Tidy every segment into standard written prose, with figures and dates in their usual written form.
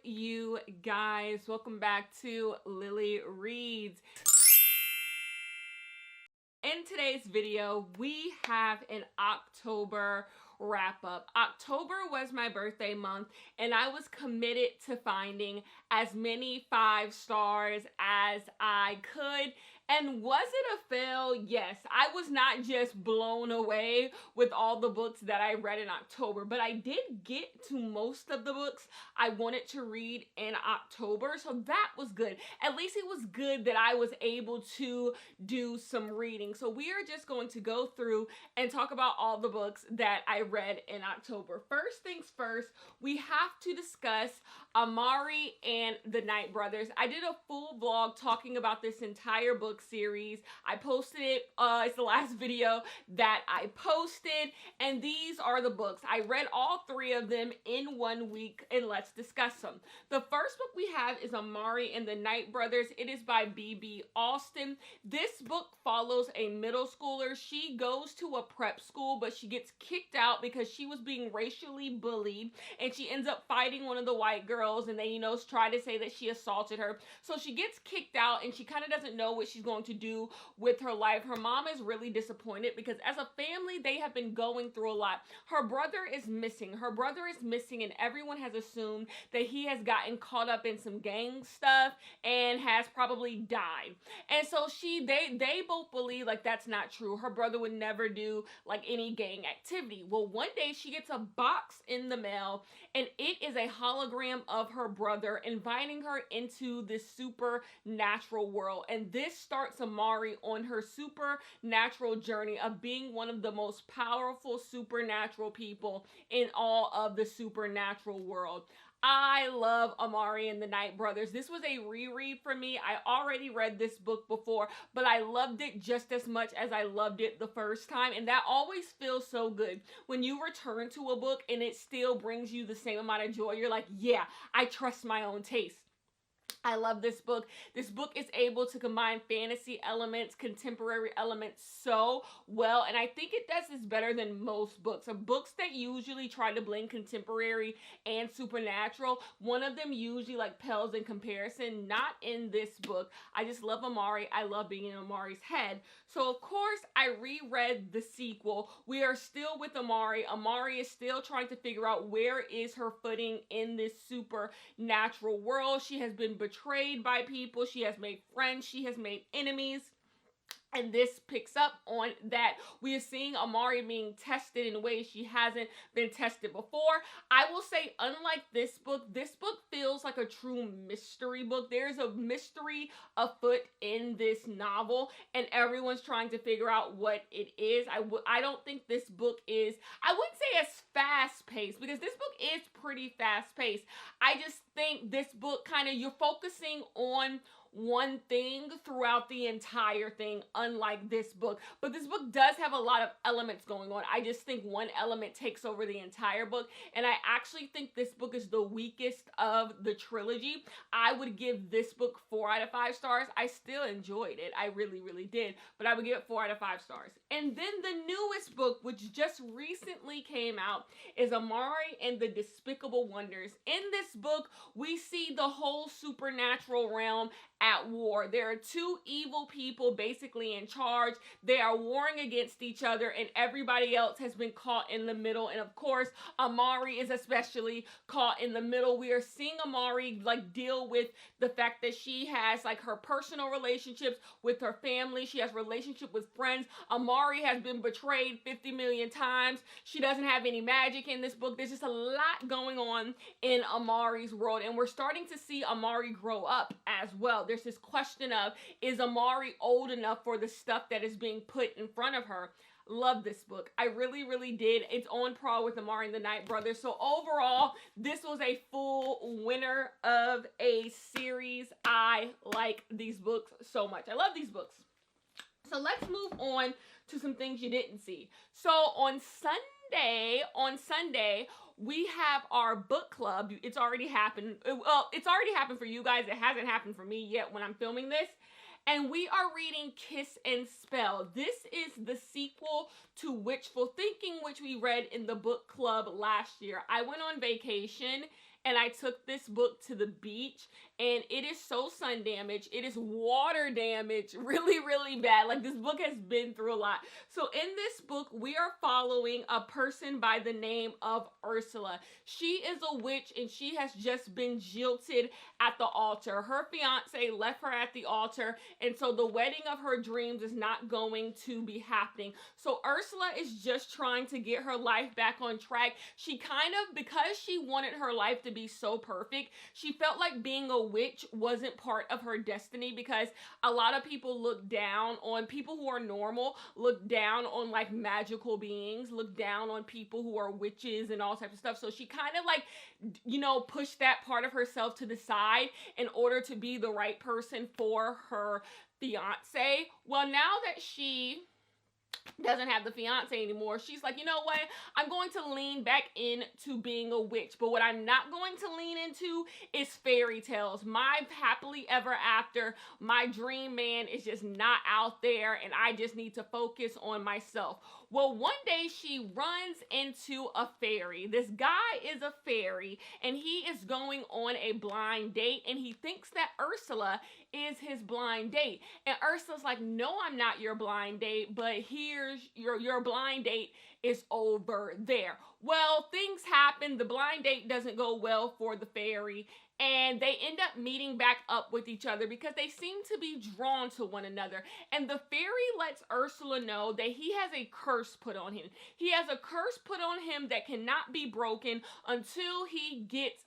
you guys? Welcome back to Lily Reads. In today's video, we have an October wrap up. October was my birthday month, and I was committed to finding as many 5 stars as I could. And was it a fail? Yes. I was not just blown away with all the books that I read in October, but I did get to most of the books I wanted to read in October, so that was good. At least it was good that I was able to do some reading. So we are just going to go through and talk about all the books that I read in October. First things first, we have to discuss Amari and the Knight Brothers. I did a full vlog talking about this entire book series. I posted it, it's the last video that I posted, and these are the books. I read all 3 of them in 1 week, and let's discuss them. The first book we have is Amari and the Knight Brothers. It is by B.B. Austin. This book follows a middle schooler. She goes to a prep school, but she gets kicked out because she was being racially bullied, and she ends up fighting one of the white girls, and they, try to say that she assaulted her. So she gets kicked out, and she kind of doesn't know what she's going to do with her life. Her mom is really disappointed because as a family, they have been going through a lot. Her brother is missing. And everyone has assumed that he has gotten caught up in some gang stuff and has probably died. And so they both believe like that's not true. Her brother would never do like any gang activity. Well, one day she gets a box in the mail, and it is a hologram of her brother inviting her into this supernatural world. And this starts Amari on her supernatural journey of being one of the most powerful supernatural people in all of the supernatural world. I love Amari and the Knight Brothers. This was a reread for me. I already read this book before, but I loved it just as much as I loved it the first time. And that always feels so good. When you return to a book and it still brings you the same amount of joy, you're like, yeah, I trust my own taste. I love this book. This book is able to combine fantasy elements, contemporary elements so well, and I think it does this better than most books. Books that usually try to blend contemporary and supernatural, one of them usually like pales in comparison. Not in this book. I just love Amari. I love being in Amari's head. So of course I reread the sequel. We are still with Amari. Amari is still trying to figure out where is her footing in this supernatural world. She has been betrayed by people. She has made friends. She has made enemies. And this picks up on that. We are seeing Amari being tested in ways she hasn't been tested before. I will say, unlike this book feels like a true mystery book. There's a mystery afoot in this novel, and everyone's trying to figure out what it is. I don't think this book is, I wouldn't say as fast-paced, because this book is pretty fast-paced. I just think this book you're focusing on one thing throughout the entire thing, unlike this book. But this book does have a lot of elements going on. I just think one element takes over the entire book, and I actually think this book is the weakest of the trilogy. I would give this book 4 out of 5 stars. I still enjoyed it. I really, really did. But I would give it 4 out of 5 stars. And then the newest book, which just recently came out, is Amari and the Despicable Wonders. In this book, we see the whole supernatural realm at war. There are 2 evil people basically in charge. They are warring against each other, and everybody else has been caught in the middle. And of course, Amari is especially caught in the middle. We are seeing Amari deal with the fact that she has her personal relationships with her family. She has relationship with friends. Amari has been betrayed 50 million times. She doesn't have any magic in this book. There's just a lot going on in Amari's world, and we're starting to see Amari grow up as well. There's this question of, is Amari old enough for the stuff that is being put in front of her? Love this book. I really, really did. It's on par with Amari and the Knight Brothers. So overall, this was a full winner of a series. I like these books so much. I love these books. So let's move on to some things you didn't see. So on Sunday, we have our book club. It's already happened. Well, it's already happened for you guys. It hasn't happened for me yet when I'm filming this. And we are reading Kiss and Spell. This is the sequel to Wishful Thinking, which we read in the book club last year. I went on vacation and I took this book to the beach, and it is so sun damaged. It is water damaged really, really bad. Like, this book has been through a lot. So in this book, we are following a person by the name of Ursula. She is a witch, and she has just been jilted at the altar. Her fiance left her at the altar, and so the wedding of her dreams is not going to be happening. So Ursula is just trying to get her life back on track. She kind of, because she wanted her life to be so perfect, she felt like being a witch wasn't part of her destiny, because a lot of people look down on people who are normal, look down on like magical beings, look down on people who are witches and all types of stuff. So she kind of like, you know, pushed that part of herself to the side in order to be the right person for her fiance. Well, now that she doesn't have the fiance anymore, she's like, you know what, I'm going to lean back into being a witch, but what I'm not going to lean into is fairy tales. My happily ever after, my dream man is just not out there, and I just need to focus on myself. Well, one day she runs into a fairy. This guy is a fairy, and he is going on a blind date, and he thinks that Ursula is his blind date. And Ursula's like, no, I'm not your blind date, but here's your blind date is over there. Well, things happen. The blind date doesn't go well for the fairy, and they end up meeting back up with each other because they seem to be drawn to one another. And the fairy lets Ursula know that he has a curse put on him. He has a curse put on him that cannot be broken until he gets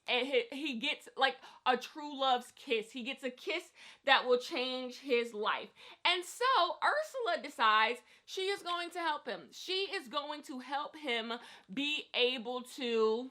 like a true love's kiss. He gets a kiss that will change his life. And so Ursula decides she is going to help him. She is going to help him be able to,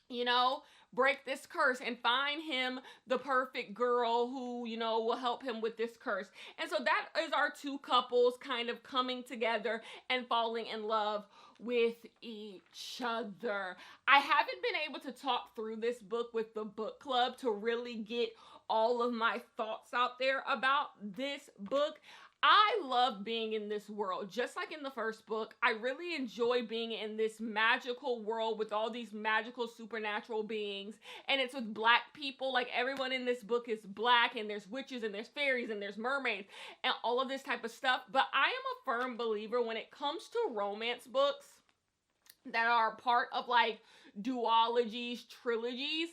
you know, break this curse and find him the perfect girl who, you know, will help him with this curse. And so that is our two couples kind of coming together and falling in love with each other. I haven't been able to talk through this book with the book club to really get all of my thoughts out there about this book. I love being in this world. Just like in the first book, I really enjoy being in this magical world with all these magical supernatural beings. And it's with black people. Like, everyone in this book is black, and there's witches, and there's fairies, and there's mermaids, and all of this type of stuff. But I am a firm believer when it comes to romance books that are part of like duologies, trilogies.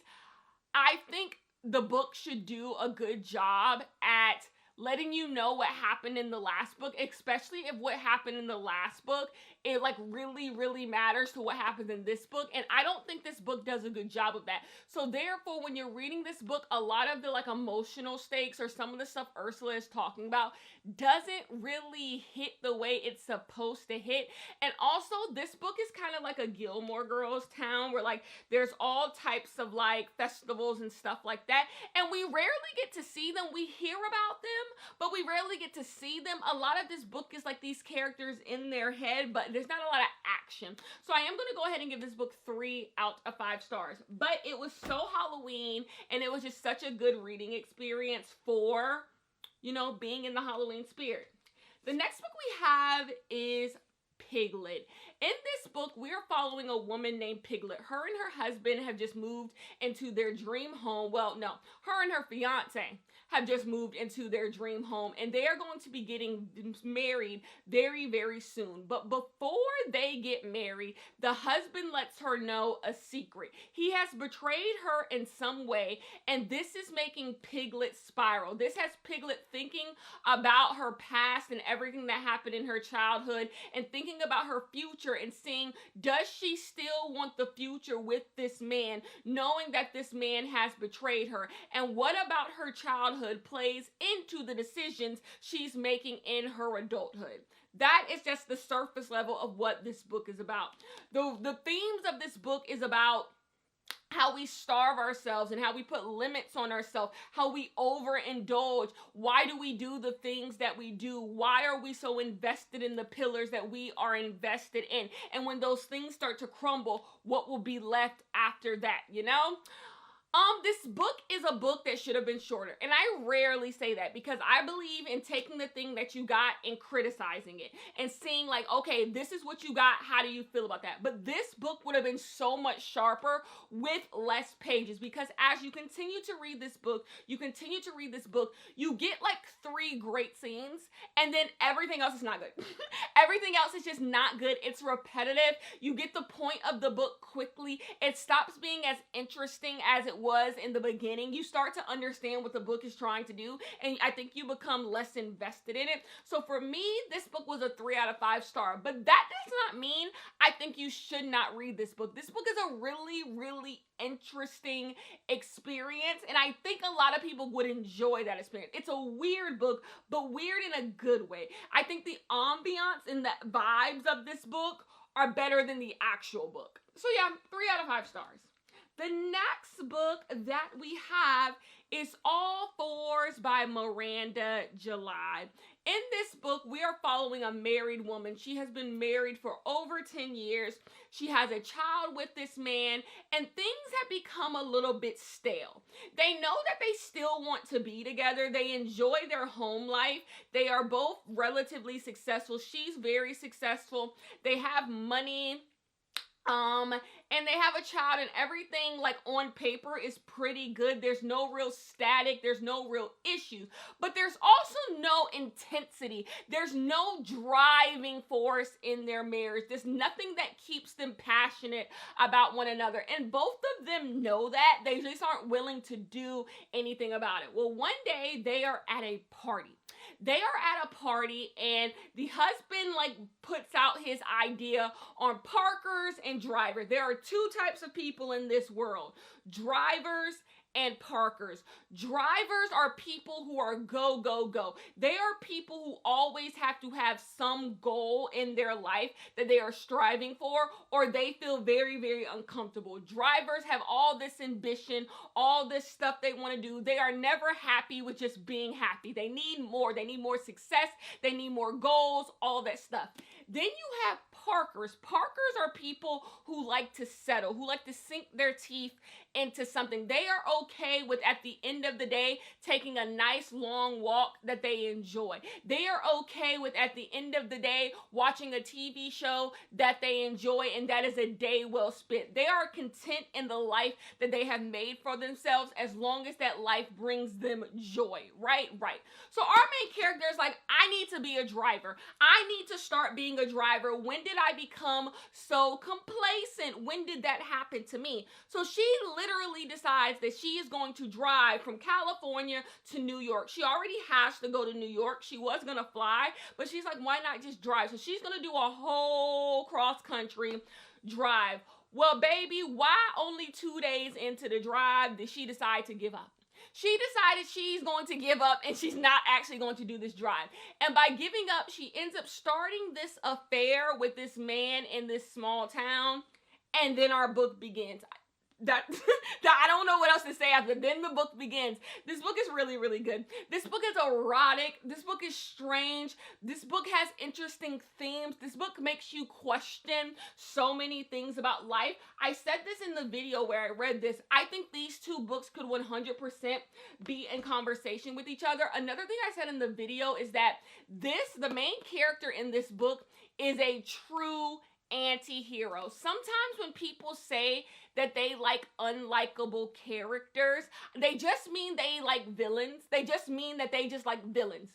I think the book should do a good job at letting you know what happened in the last book, especially if what happened in the last book, it like really, really matters to what happens in this book. And I don't think this book does a good job of that. So therefore, when you're reading this book, a lot of the like emotional stakes or some of the stuff Ursula is talking about doesn't really hit the way it's supposed to hit. And also, this book is kind of like a Gilmore Girls town where like there's all types of like festivals and stuff like that. And we rarely get to see them. We hear about them, but we rarely get to see them. A lot of this book is like these characters in their head, but there's not a lot of action. So I am going to go ahead and give this book 3 out of 5 stars. But it was so Halloween, and it was just such a good reading experience for, you know, being in the Halloween spirit. The next book we have is Piglet. In this book, we're following a woman named Piglet. Her and her husband have just moved into their dream home. Well, no, her and her fiance have just moved into their dream home, and they are going to be getting married very, very soon. But before they get married, the husband lets her know a secret. He has betrayed her in some way, and this is making Piglet spiral. This has Piglet thinking about her past and everything that happened in her childhood, and thinking about her future and seeing, does she still want the future with this man, knowing that this man has betrayed her? And what about her childhood plays into the decisions she's making in her adulthood? That is just the surface level of what this book is about. The themes of this book is about how we starve ourselves and how we put limits on ourselves, how we overindulge. Why do we do the things that we do? Why are we so invested in the pillars that we are invested in? And when those things start to crumble, what will be left after that, you know? This book is a book that should have been shorter. And I rarely say that because I believe in taking the thing that you got and criticizing it and seeing like, okay, this is what you got. How do you feel about that? But this book would have been so much sharper with less pages, because as you continue to read this book, you get like 3 great scenes and then everything else is not good. Everything else is just not good. It's repetitive. You get the point of the book quickly. It stops being as interesting as it was in the beginning. You start to understand what the book is trying to do, and I think you become less invested in it. So for me, this book was a 3 out of 5 star, but that does not mean I think you should not read this book. This book is a really, really interesting experience, and I think a lot of people would enjoy that experience. It's a weird book, but weird in a good way. I think the ambiance and the vibes of this book are better than the actual book. So yeah, 3 out of 5 stars. The next book that we have is All Fours by Miranda July. In this book, we are following a married woman. She has been married for over 10 years. She has a child with this man, and things have become a little bit stale. They know that they still want to be together. They enjoy their home life. They are both relatively successful. She's very successful. They have money. And they have a child, and everything like on paper is pretty good. There's no real static. There's no real issues, but there's also no intensity. There's no driving force in their marriage. There's nothing that keeps them passionate about one another. And both of them know that. They just aren't willing to do anything about it. Well, one day they are at a party. And the husband like puts out his idea on parkers and drivers. There are 2 types of people in this world: drivers and parkers. Drivers are people who are go, go, go. They are people who always have to have some goal in their life that they are striving for, or they feel very, very uncomfortable. Drivers have all this ambition, all this stuff they want to do. They are never happy with just being happy. They need more. They need more success. They need more goals, all that stuff. Then you have parkers. Parkers are people who like to settle, who like to sink their teeth into something. They are okay with, at the end of the day, taking a nice long walk that they enjoy. They are okay with, at the end of the day, watching a TV show that they enjoy, and that is a day well spent. They are content in the life that they have made for themselves, as long as that life brings them joy. Right. So our main character is like, I need to be a driver. I need to start being a driver. When did I become so complacent? When did that happen to me? So she literally decides that she is going to drive from California to New York. She already has to go to New York. She was going to fly, but she's like, why not just drive? So she's going to do a whole cross-country drive. Well, baby, why only 2 days into the drive did she decide to give up? She decided she's going to give up and she's not actually going to do this drive. And by giving up, she ends up starting this affair with this man in this small town. And then our book begins. That I don't know what else to say after. Then the book begins. This book is really, really good. This book is erotic. This book is strange. This book has interesting themes. This book makes you question so many things about life. I said this in the video where I read this. I think these 2 books could 100% be in conversation with each other. Another thing I said in the video is that the main character in this book is a true anti-hero. Sometimes when people say that they like unlikable characters, they just mean they like villains. They just mean that they just like villains.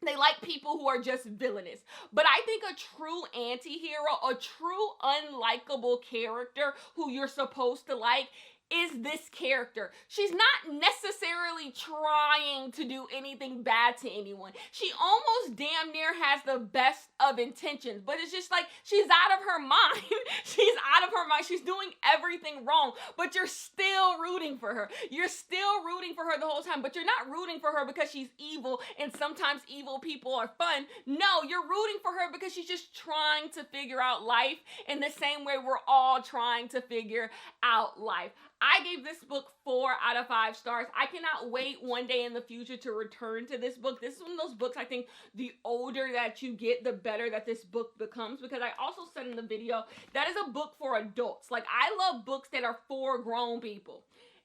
They like people who are just villainous. But I think a true anti-hero, a true unlikable character who you're supposed to like, is this character. She's not necessarily trying to do anything bad to anyone. She almost damn near has the best of intentions, but it's just like she's out of her mind. She's out of her mind. She's doing everything wrong, but you're still rooting for her. You're still rooting for her the whole time, but you're not rooting for her because she's evil and sometimes evil people are fun. No, you're rooting for her because she's just trying to figure out life in the same way we're all trying to figure out life. I gave this book 4 out of 5 stars. I cannot wait one day in the future to return to this book. This is one of those books I think the older that you get, the better that this book becomes, because I also said in the video that is a book for adults. Like, I love books that are for grown people.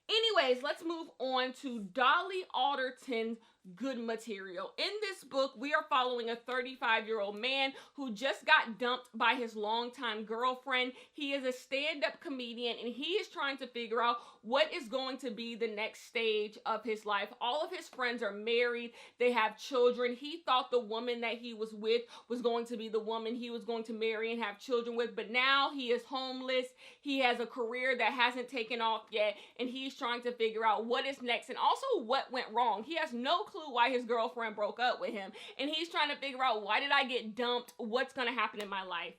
Anyways, let's move on to Dolly Alderton's Good Material. In this book, we are following a 35-year-old man who just got dumped by his longtime girlfriend. He is a stand-up comedian, and he is trying to figure out what is going to be the next stage of his life. All of his friends are married. They have children. He thought the woman that he was with was going to be the woman he was going to marry and have children with, but now he is homeless. He has a career that hasn't taken off yet, and he's trying to figure out what is next and also what went wrong. He has no clue why his girlfriend broke up with him, and he's trying to figure out, why did I get dumped? What's going to happen in my life?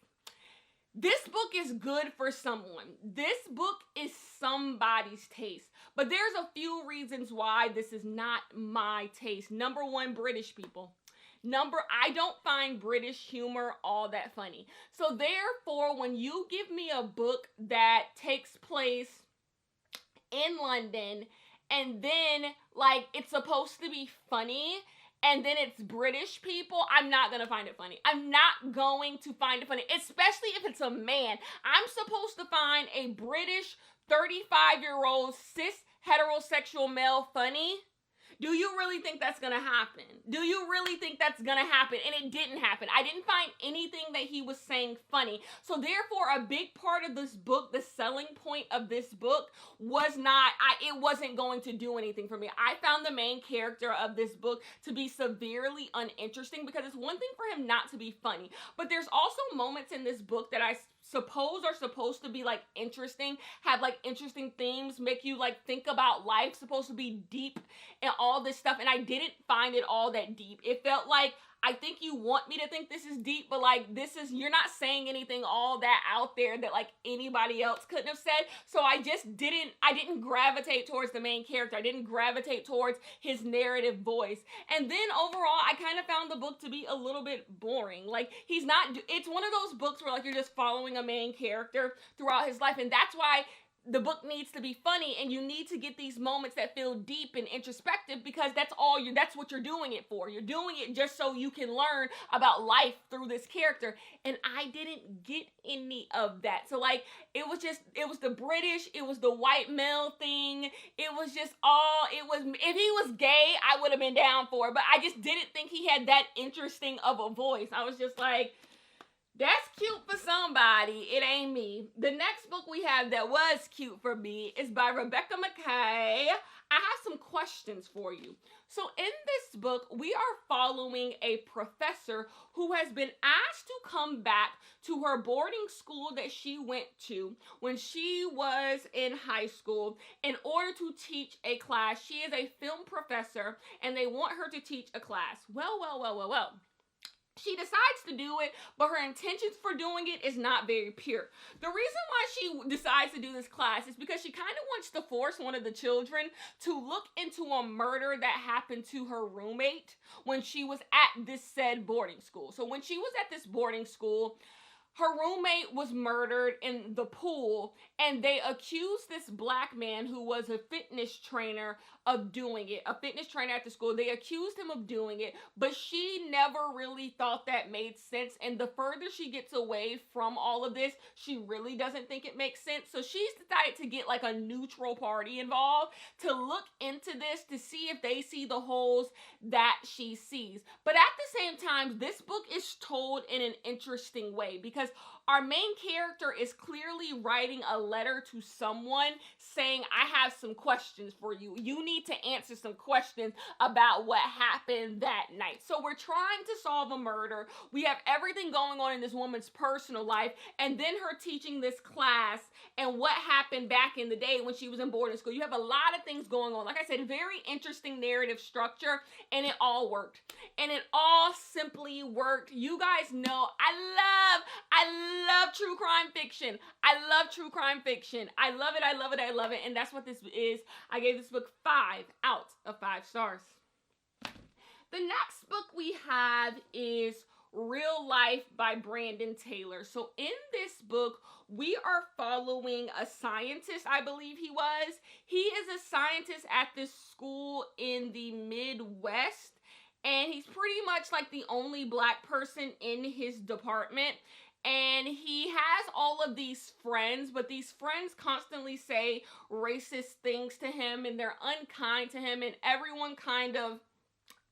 This book is good for someone. This book is somebody's taste, but there's a few reasons why this is not my taste. Number one, British people. I don't find British humor all that funny. So therefore, when you give me a book that takes place in London, and then, like, it's supposed to be funny, and then it's British people, I'm not going to find it funny. I'm not going to find it funny, especially if it's a man. I'm supposed to find a British 35-year-old cis heterosexual male funny? Do you really think that's going to happen? Do you really think that's going to happen? And it didn't happen. I didn't find anything that he was saying funny. So therefore, a big part of this book, the selling point of this book was not, it wasn't going to do anything for me. I found the main character of this book to be severely uninteresting because it's one thing for him not to be funny. But there's also moments in this book that I suppose are supposed to be like interesting, have like interesting themes, make you like think about life, supposed to be deep and all this stuff, and I didn't find it all that deep. It felt like, I think you want me to think this is deep, but like you're not saying anything all that out there that like anybody else couldn't have said. So I didn't gravitate towards the main character. I didn't gravitate towards his narrative voice. And then overall, I kind of found the book to be a little bit boring. Like it's one of those books where like you're just following a main character throughout his life. And that's why the book needs to be funny, and you need to get these moments that feel deep and introspective, because that's what you're doing it for. You're doing it just so you can learn about life through this character. And I didn't get any of that. So like, it was the British, it was the white male thing. It was just if he was gay, I would have been down for it, but I just didn't think he had that interesting of a voice. I was just like, that's cute for somebody. It ain't me. The next book we have that was cute for me is by Rebecca McKay. I have some questions for you. So in this book, we are following a professor who has been asked to come back to her boarding school that she went to when she was in high school in order to teach a class. She is a film professor, and they want her to teach a class. Well. She decides to do it, but her intentions for doing it is not very pure. The reason why she decides to do this class is because she kind of wants to force one of the children to look into a murder that happened to her roommate when she was at this said boarding school. So when she was at this boarding school, her roommate was murdered in the pool, and they accused this black man who was a fitness trainer of doing it, a fitness trainer at the school. They accused him of doing it, but she never really thought that made sense. And the further she gets away from all of this, she really doesn't think it makes sense. So she's decided to get like a neutral party involved to look into this to see if they see the holes that she sees. But at the same time, this book is told in an interesting way, because our main character is clearly writing a letter to someone saying, I have some questions for you. You need to answer some questions about what happened that night. So we're trying to solve a murder. We have everything going on in this woman's personal life, and then her teaching this class and what happened back in the day when she was in boarding school. You have a lot of things going on. Like I said, very interesting narrative structure, and it all worked. And it all simply worked. You guys know I love true crime fiction. I love true crime fiction. I love it. And that's what this is. I gave this book 5 out of 5 stars. The next book we have is Real Life by Brandon Taylor. So in this book, we are following a scientist, I believe he was. He is a scientist at this school in the Midwest, and he's pretty much like the only black person in his department. and he has all of these friends, but these friends constantly say racist things to him, and they're unkind to him, and everyone kind of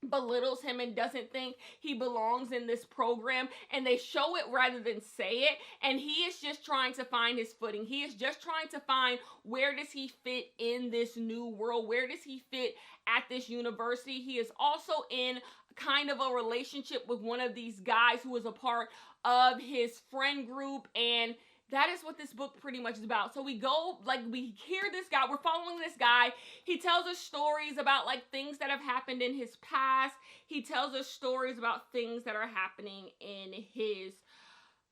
belittles him and doesn't think he belongs in this program, and they show it rather than say it, and he is just trying to find his footing. He is just trying to find, where does he fit in this new world? Where does he fit at this university? He is also in kind of a relationship with one of these guys who is a part of his friend group, and that is what this book pretty much is about. So we go, like, we hear this guy, we're following this guy. He tells us stories about, like, things that have happened in his past. He tells us stories about things that are happening in his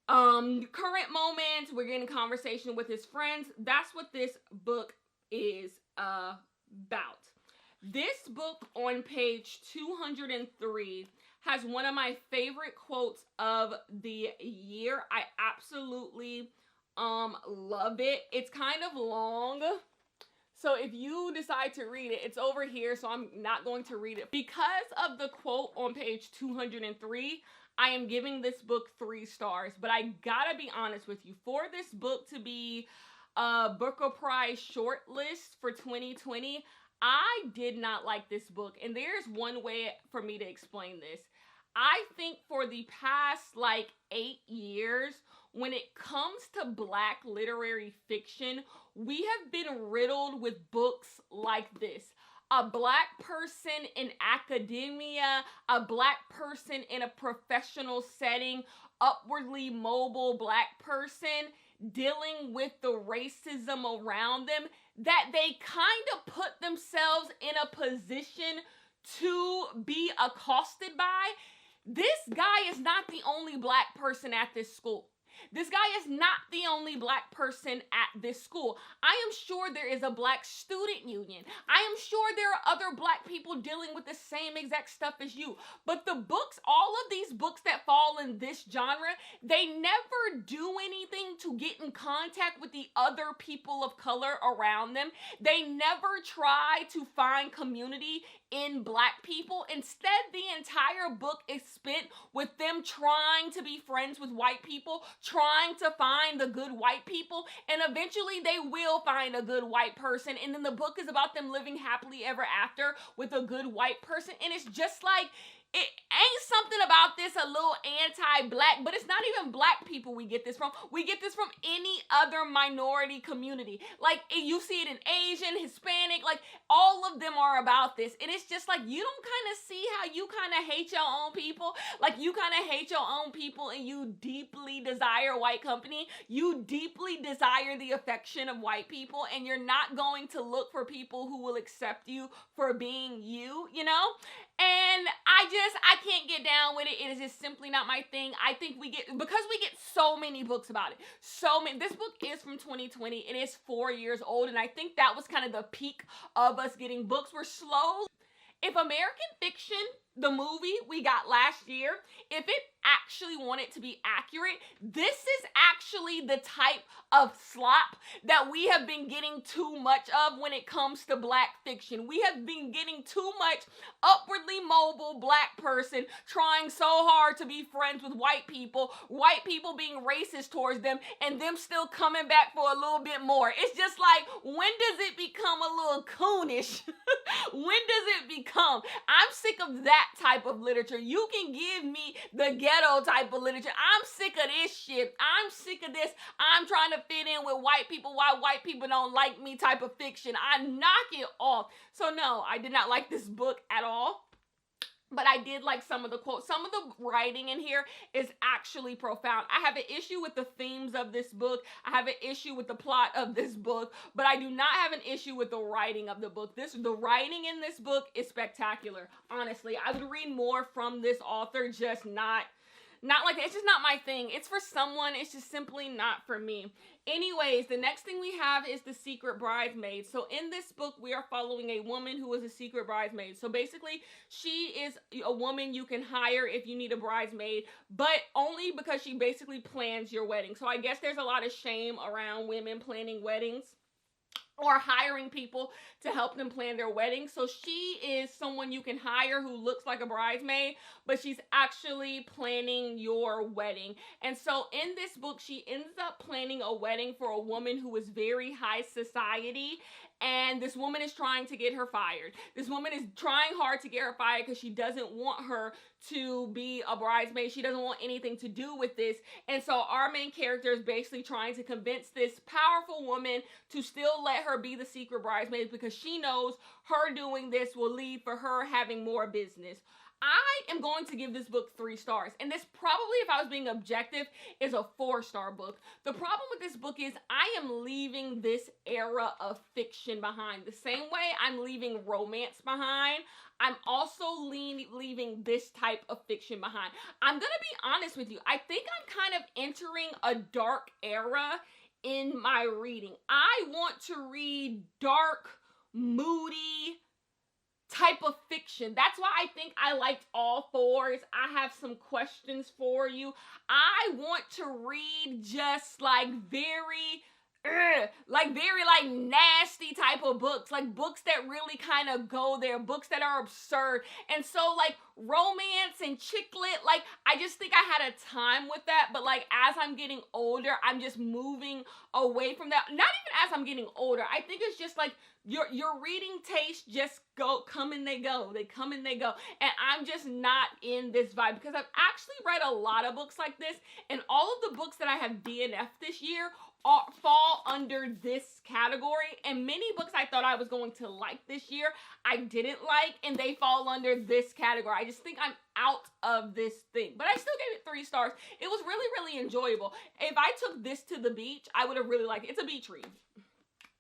current moments. We're getting conversation with his friends. That's what this book is about. This book on page 203 has one of my favorite quotes of the year. I absolutely love it. It's kind of long, so if you decide to read it, it's over here, so I'm not going to read it. Because of the quote on page 203, I am giving this book 3 stars, but I gotta be honest with you. For this book to be a Booker Prize shortlist for 2020, I did not like this book, and there's one way for me to explain this. I think for the past, like, 8 years, when it comes to Black literary fiction, we have been riddled with books like this. A Black person in academia, a Black person in a professional setting, upwardly mobile Black person dealing with the racism around them, that they kind of put themselves in a position to be accosted by. This guy is not the only Black person at this school. This guy is not the only Black person at this school. I am sure there is a Black student union. I am sure there are other Black people dealing with the same exact stuff as you. But the books, all of these books that fall in this genre, they never do anything to get in contact with the other people of color around them. They never try to find community in Black people. Instead, the entire book is spent with them trying to be friends with white people, trying to find the good white people, and eventually they will find a good white person, and then the book is about them living happily ever after with a good white person. And it's just like, it ain't something about this a little anti-Black, but it's not even Black people we get this from. We get this from any other minority community. Like, you see it in Asian, Hispanic, like, all of them are about this. And it's just like, you don't kind of see how you kind of hate your own people. Like, you kind of hate your own people and you deeply desire white company. You deeply desire the affection of white people, and you're not going to look for people who will accept you for being you, you know? And I can't get down with it. It is just simply not my thing. I think because we get so many books about it. This book is from 2020. It is 4 years old, and I think that was kind of the peak of us getting books. We're slow. If American Fiction, the movie we got last year, if it actually wanted to be accurate, this is actually the type of slop that we have been getting too much of when it comes to Black fiction. We have been getting too much upwardly mobile Black person trying so hard to be friends with white people being racist towards them, and them still coming back for a little bit more. It's just like, when does it become a little coonish? When does it become? I'm sick of that type of literature. You can give me the ghetto type of literature. I'm sick of this shit. I'm sick of this. I'm trying to fit in with white people, why white people don't like me type of fiction. I knock it off. So no, I did not like this book at all. But I did like some of the quotes. Some of the writing in here is actually profound. I have an issue with the themes of this book. I have an issue with the plot of this book. But I do not have an issue with the writing of the book. The writing in this book is spectacular. Honestly, I would read more from this author, just not like that. It's just not my thing. It's for someone. It's just simply not for me. Anyways, the next thing we have is The Secret Bridesmaid. So in this book, we are following a woman who is a secret bridesmaid. So basically, she is a woman you can hire if you need a bridesmaid, but only because she basically plans your wedding. So I guess there's a lot of shame around women planning weddings. or hiring people to help them plan their wedding. So she is someone you can hire who looks like a bridesmaid, but she's actually planning your wedding. And so in this book, she ends up planning a wedding for a woman who is very high society. And this woman is trying to get her fired. This woman is trying hard to get her fired because she doesn't want her to be a bridesmaid. She doesn't want anything to do with this. And so our main character is basically trying to convince this powerful woman to still let her be the secret bridesmaid because she knows her doing this will lead for her having more business. I am going to give this book 3 stars. And this probably, if I was being objective, is a 4-star book. The problem with this book is I am leaving this era of fiction behind. The same way I'm leaving romance behind, I'm also leaving this type of fiction behind. I'm going to be honest with you. I think I'm kind of entering a dark era in my reading. I want to read dark, moody type of fiction. That's why I think I liked all 4s. I have some questions for you. I want to read just like very nasty type of books, like books that really kind of go there, books that are absurd. And so like romance and chick lit, like I just think I had a time with that, but like as I'm getting older, I'm just moving away from that. Not even as I'm getting older. I think it's just like your reading taste just come and they go. They come and they go. And I'm just not in this vibe because I've actually read a lot of books like this, and all of the books that I have DNF'd this year fall under this category, and many books I thought I was going to like this year I didn't like, and they fall under this category. I just think I'm out of this thing, but I still gave it 3 stars. It was really, really enjoyable. If I took this to the beach, I would have really liked it. It's a beach read.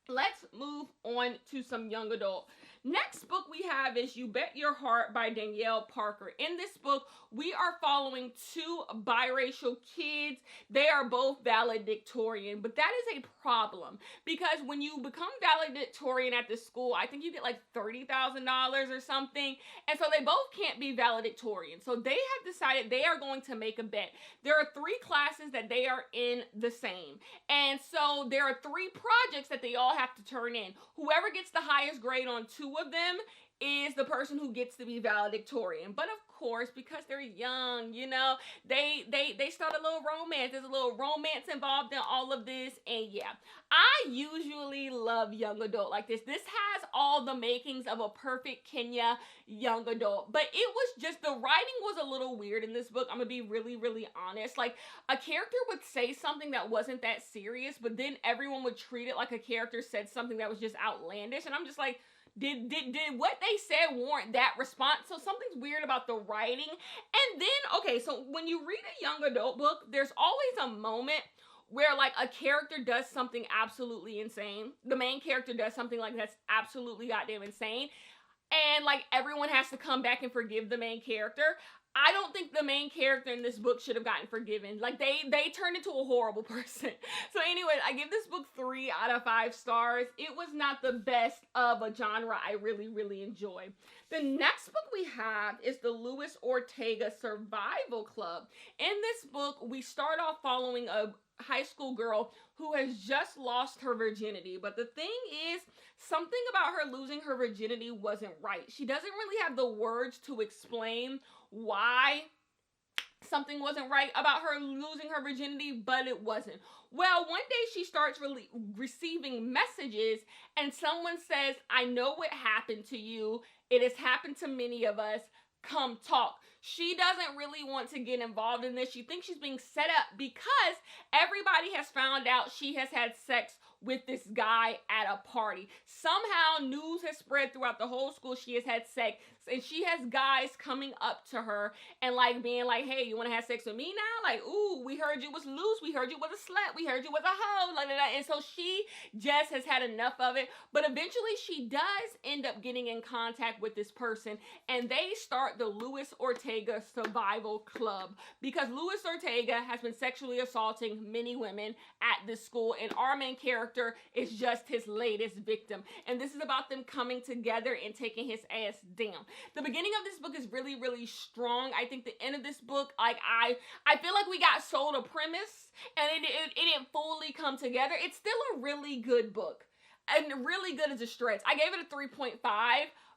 Let's move on to some young adult. Next book we have is You Bet Your Heart by Danielle Parker. In this book, we are following 2 biracial kids. They are both valedictorian, but that is a problem because when you become valedictorian at this school, I think you get like $30,000 or something, and so they both can't be valedictorian. So they have decided they are going to make a bet. There are 3 classes that they are in the same, and so there are 3 projects that they all have to turn in. Whoever gets the highest grade on 2 of them is the person who gets to be valedictorian. But of course, because they're young, you know, they start a little romance. There's a little romance involved in all of this. And yeah, I usually love young adult like this. This has all the makings of a perfect Kenya young adult. But it was just, the writing was a little weird in this book. I'm gonna be really, really honest. Like, a character would say something that wasn't that serious, but then everyone would treat it like a character said something that was just outlandish. And I'm just like, did what they said warrant that response? So something's weird about the writing. And then, okay, so when you read a young adult book, there's always a moment where like a character does something absolutely insane. The main character does something like that's absolutely goddamn insane. And like everyone has to come back and forgive the main character. I don't think the main character in this book should have gotten forgiven. Like they turned into a horrible person. So anyway, I give this book 3 out of 5 stars. It was not the best of a genre I really, really enjoy. The next book we have is the Luis Ortega Survival Club. In this book, we start off following a high school girl who has just lost her virginity. But the thing is, something about her losing her virginity wasn't right. She doesn't really have the words to explain why something wasn't right about her losing her virginity, but it wasn't. Well, one day she starts receiving messages, and someone says, "I know what happened to you. It has happened to many of us. Come talk." She doesn't really want to get involved in this. She thinks she's being set up because everybody has found out she has had sex with this guy at a party. Somehow news has spread throughout the whole school she has had sex, and she has guys coming up to her and like being like, "Hey, you want to have sex with me now? Like, ooh, we heard you was loose. We heard you was a slut. We heard you was a hoe." Like that. And so she just has had enough of it. But eventually she does end up getting in contact with this person, and they start the Luis Ortega Survival Club because Luis Ortega has been sexually assaulting many women at this school, and our main character is just his latest victim. And this is about them coming together and taking his ass down. The beginning of this book is really, really strong. I think the end of this book, like I feel like we got sold a premise and it didn't fully come together. It's still a really good book. and really good as a stretch. I gave it a 3.5,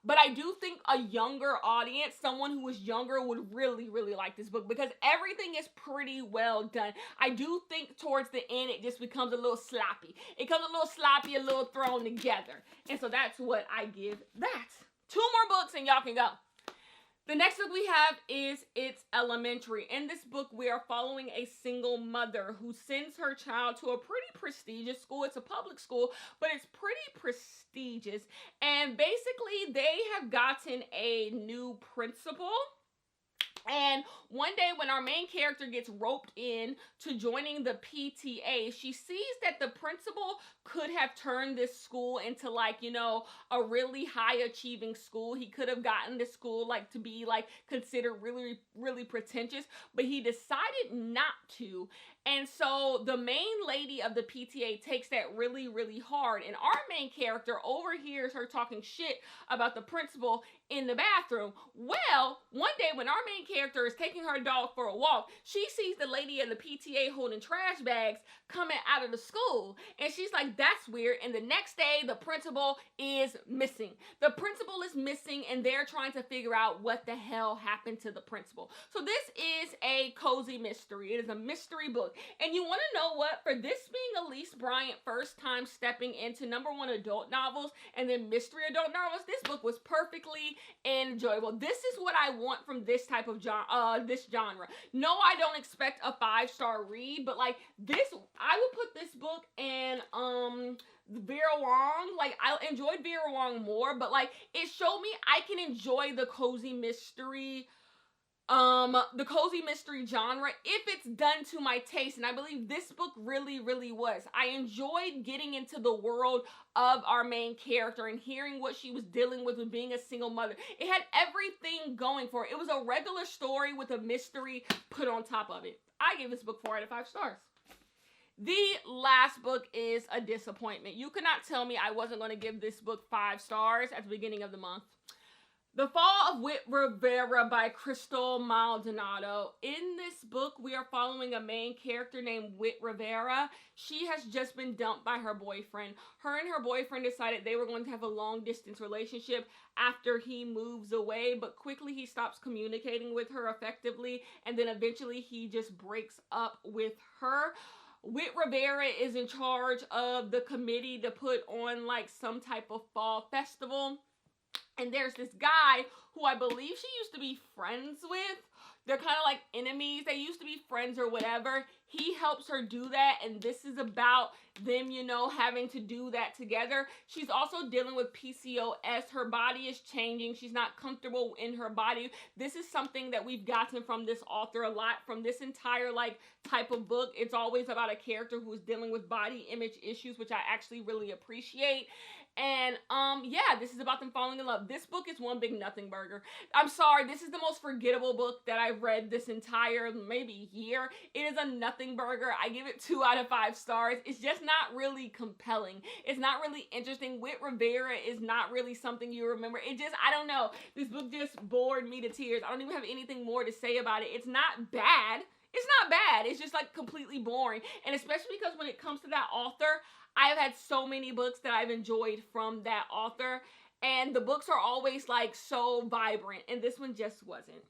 but I do think a younger audience, someone who was younger, would really, really like this book because everything is pretty well done. I do think towards the end, it just becomes a little sloppy. It comes a little sloppy, a little thrown together. And so that's what I give that. 2 more books and y'all can go. The next book we have is It's Elementary. In this book, we are following a single mother who sends her child to a pretty prestigious school. It's a public school, but it's pretty prestigious. And basically, they have gotten a new principal. And one day when our main character gets roped in to joining the PTA, she sees that the principal could have turned this school into like, you know, a really high achieving school. He could have gotten this school like to be like considered really, really pretentious, but he decided not to. And so the main lady of the PTA takes that really, really hard. And our main character overhears her talking shit about the principal in the bathroom. Well, one day when our main character is taking her dog for a walk, she sees the lady in the PTA holding trash bags coming out of the school. And she's like, that's weird. And the next day, the principal is missing. The principal is missing, and they're trying to figure out what the hell happened to the principal. So this is a cozy mystery. It is a mystery book. And you want to know what? For this being Elise Bryant first time stepping into #1 adult novels and then mystery adult novels, this book was perfectly enjoyable. This is what I want from this type of this genre. No, I don't expect a 5-star read, but like this, I would put this book in Vera Wong. Like, I enjoyed Vera Wong more, but like it showed me I can enjoy the cozy mystery genre if it's done to my taste. And I believe this book really, really was. I enjoyed getting into the world of our main character and hearing what she was dealing with being a single mother. It had everything going for it. It was a regular story with a mystery put on top of it. I gave this book 4 out of 5 stars. The last book is a disappointment. You could not tell me I wasn't going to give this book 5 stars at the beginning of the month. The Fall of Whit Rivera by Crystal Maldonado. In this book, we are following a main character named Whit Rivera. She has just been dumped by her boyfriend. Her and her boyfriend decided they were going to have a long-distance relationship after he moves away, but quickly he stops communicating with her effectively, and then eventually he just breaks up with her. Whit Rivera is in charge of the committee to put on like some type of fall festival. And there's this guy who I believe she used to be friends with. They're kind of like enemies. They used to be friends or whatever. He helps her do that. And this is about them, you know, having to do that together. She's also dealing with PCOS. Her body is changing. She's not comfortable in her body. This is something that we've gotten from this author a lot. From this entire like type of book, it's always about a character who is dealing with body image issues, which I actually really appreciate. And, yeah, this is about them falling in love. This book is one big nothing burger. I'm sorry, this is the most forgettable book that I've read this entire, maybe year. It is a nothing burger. I give it 2 out of 5 stars. It's just not really compelling. It's not really interesting. Whit Rivera is not really something you remember. It just, I don't know. This book just bored me to tears. I don't even have anything more to say about it. It's not bad. It's not bad. It's just, like, completely boring. And especially because when it comes to that author, I have had so many books that I've enjoyed from that author, and the books are always like so vibrant, and this one just wasn't.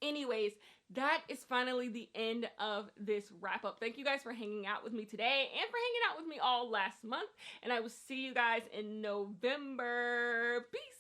Anyways, that is finally the end of this wrap up. Thank you guys for hanging out with me today and for hanging out with me all last month, and I will see you guys in November. Peace.